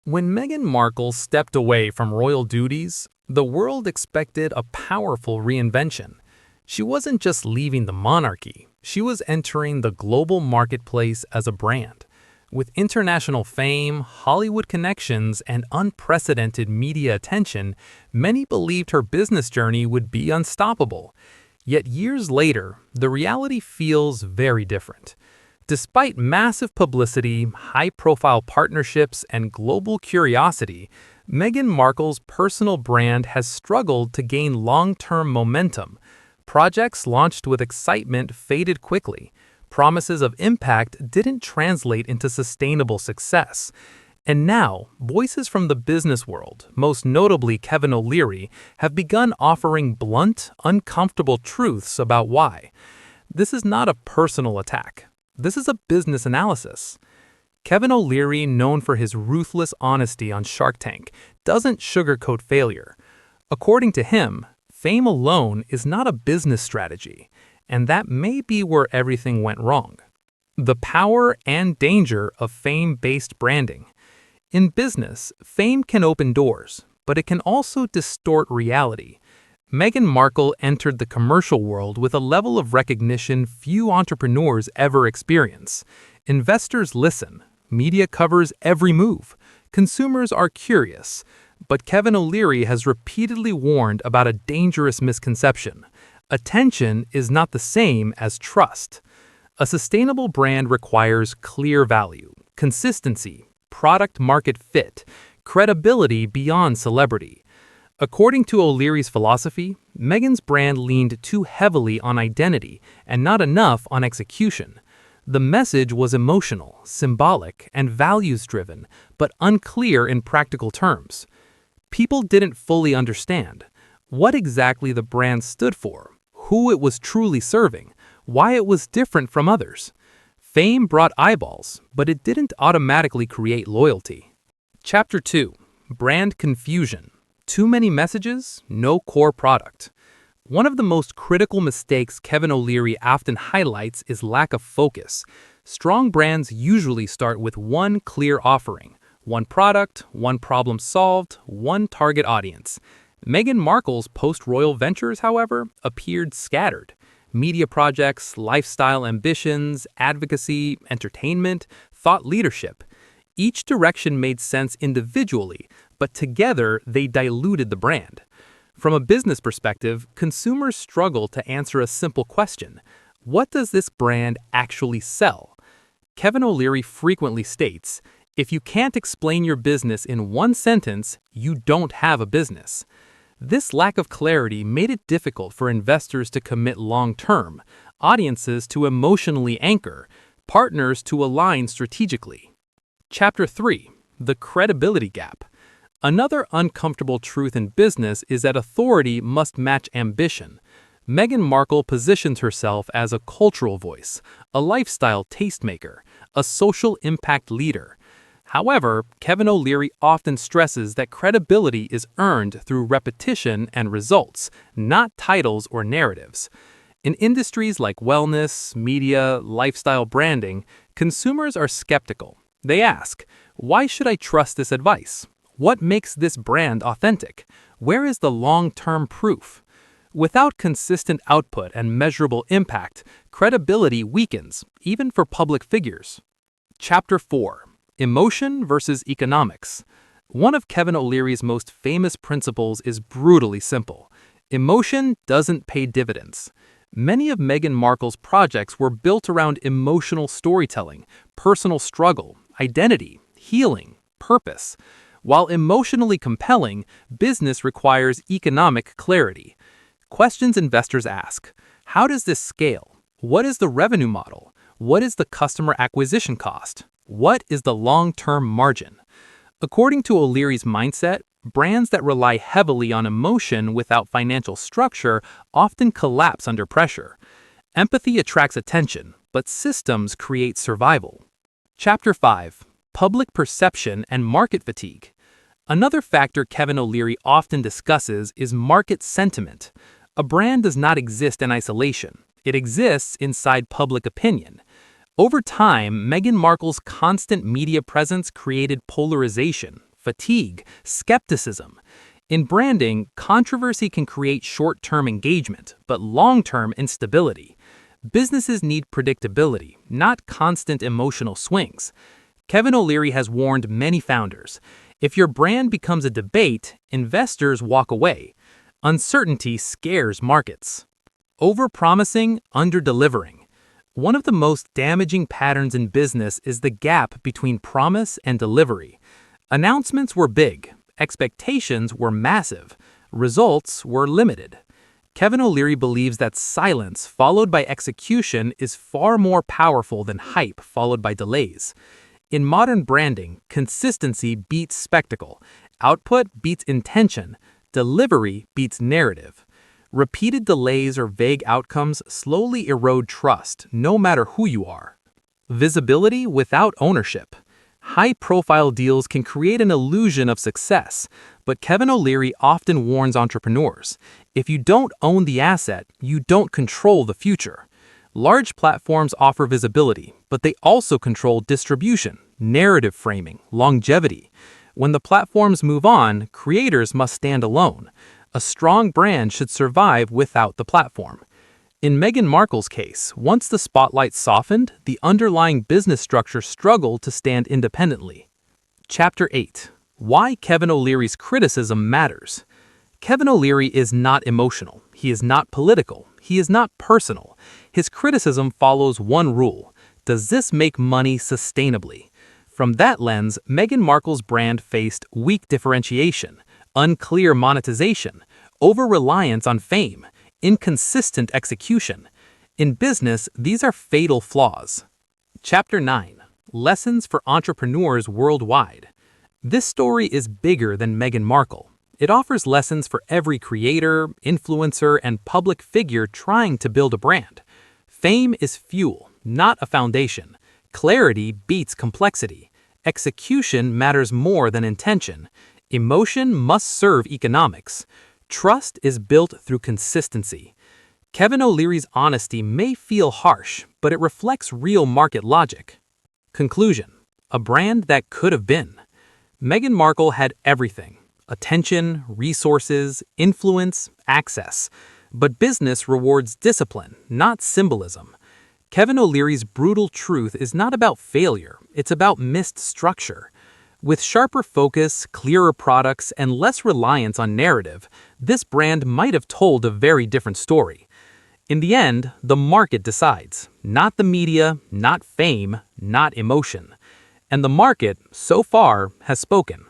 When Meghan Markle stepped away from royal duties, the world expected a powerful reinvention. She wasn't just leaving the monarchy, she was entering the global marketplace as a brand. With international fame, Hollywood connections, and unprecedented media attention, many believed her business journey would be unstoppable. Yet years later, the reality feels very different. Despite massive publicity, high-profile partnerships, and global curiosity, Meghan Markle's personal brand has struggled to gain long-term momentum. Projects launched with excitement faded quickly. Promises of impact didn't translate into sustainable success. And now, voices from the business world, most notably Kevin O'Leary, have begun offering blunt, uncomfortable truths about why. This is not a personal attack. This is a business analysis. Kevin O'Leary, known for his ruthless honesty on Shark Tank, doesn't sugarcoat failure. According to him, fame alone is not a business strategy, and that may be where everything went wrong. The power and danger of fame-based branding. In business, fame can open doors, but it can also distort reality. Meghan Markle entered the commercial world with a level of recognition few entrepreneurs ever experience. Investors listen. Media covers every move. Consumers are curious. But Kevin O'Leary has repeatedly warned about a dangerous misconception. Attention is not the same as trust. A sustainable brand requires clear value, consistency, product-market fit, credibility beyond celebrity. According to O'Leary's philosophy, Meghan's brand leaned too heavily on identity and not enough on execution. The message was emotional, symbolic, and values-driven, but unclear in practical terms. People didn't fully understand what exactly the brand stood for, who it was truly serving, why it was different from others. Fame brought eyeballs, but it didn't automatically create loyalty. Chapter 2. Brand Confusion. Too many messages, no core product. One of the most critical mistakes Kevin O'Leary often highlights is lack of focus. Strong brands usually start with one clear offering, one product, one problem solved, one target audience. Meghan Markle's post-royal ventures, however, appeared scattered. Media projects, lifestyle ambitions, advocacy, entertainment, thought leadership. Each direction made sense individually, but together they diluted the brand. From a business perspective, consumers struggle to answer a simple question: what does this brand actually sell? Kevin O'Leary frequently states, if you can't explain your business in one sentence, you don't have a business. This lack of clarity made it difficult for investors to commit long-term, audiences to emotionally anchor, partners to align strategically. Chapter 3. The Credibility Gap. Another uncomfortable truth in business is that authority must match ambition. Meghan Markle positions herself as a cultural voice, a lifestyle tastemaker, a social impact leader. However, Kevin O'Leary often stresses that credibility is earned through repetition and results, not titles or narratives. In industries like wellness, media, lifestyle branding, consumers are skeptical. They ask, why should I trust this advice? What makes this brand authentic? Where is the long-term proof? Without consistent output and measurable impact, credibility weakens, even for public figures. Chapter 4. Emotion versus economics. One of Kevin O'Leary's most famous principles is brutally simple. Emotion doesn't pay dividends. Many of Meghan Markle's projects were built around emotional storytelling, personal struggle, identity, healing, purpose. While emotionally compelling, business requires economic clarity. Questions investors ask: how does this scale? What is the revenue model? What is the customer acquisition cost? What is the long-term margin? According to O'Leary's mindset, brands that rely heavily on emotion without financial structure often collapse under pressure. Empathy attracts attention, but systems create survival. Chapter 5. Public perception and market fatigue. Another factor Kevin O'Leary often discusses is market sentiment. A brand does not exist in isolation. It exists inside public opinion. Over time, Meghan Markle's constant media presence created polarization, fatigue, skepticism. In branding, controversy can create short-term engagement, but long-term instability. Businesses need predictability, not constant emotional swings. Kevin O'Leary has warned many founders. If your brand becomes a debate, investors walk away. Uncertainty scares markets. Overpromising, underdelivering. One of the most damaging patterns in business is the gap between promise and delivery. Announcements were big, expectations were massive, results were limited. Kevin O'Leary believes that silence followed by execution is far more powerful than hype followed by delays. In modern branding, consistency beats spectacle, output beats intention, delivery beats narrative. Repeated delays or vague outcomes slowly erode trust, no matter who you are. Visibility without ownership. High-profile deals can create an illusion of success, but Kevin O'Leary often warns entrepreneurs, if you don't own the asset, you don't control the future. Large platforms offer visibility, but they also control distribution, narrative framing, longevity. When the platforms move on, creators must stand alone. A strong brand should survive without the platform. In Meghan Markle's case, once the spotlight softened, the underlying business structure struggled to stand independently. Chapter 8. Why Kevin O'Leary's criticism matters. Kevin O'Leary is not emotional. He is not political. He is not personal. His criticism follows one rule. Does this make money sustainably? From that lens, Meghan Markle's brand faced weak differentiation, unclear monetization, over-reliance on fame, inconsistent execution. In business, these are fatal flaws. Chapter 9. Lessons for entrepreneurs worldwide. This story is bigger than Meghan Markle. It offers lessons for every creator, influencer, and public figure trying to build a brand. Fame is fuel, not a foundation. Clarity beats complexity. Execution matters more than intention. Emotion must serve economics. Trust is built through consistency. Kevin O'Leary's honesty may feel harsh, but it reflects real market logic. Conclusion. A brand that could have been. Meghan Markle had everything: attention, resources, influence, access. But business rewards discipline, not symbolism. Kevin O'Leary's brutal truth is not about failure, it's about missed structure. With sharper focus, clearer products, and less reliance on narrative, this brand might have told a very different story. In the end, the market decides, not the media, not fame, not emotion. And the market, so far, has spoken.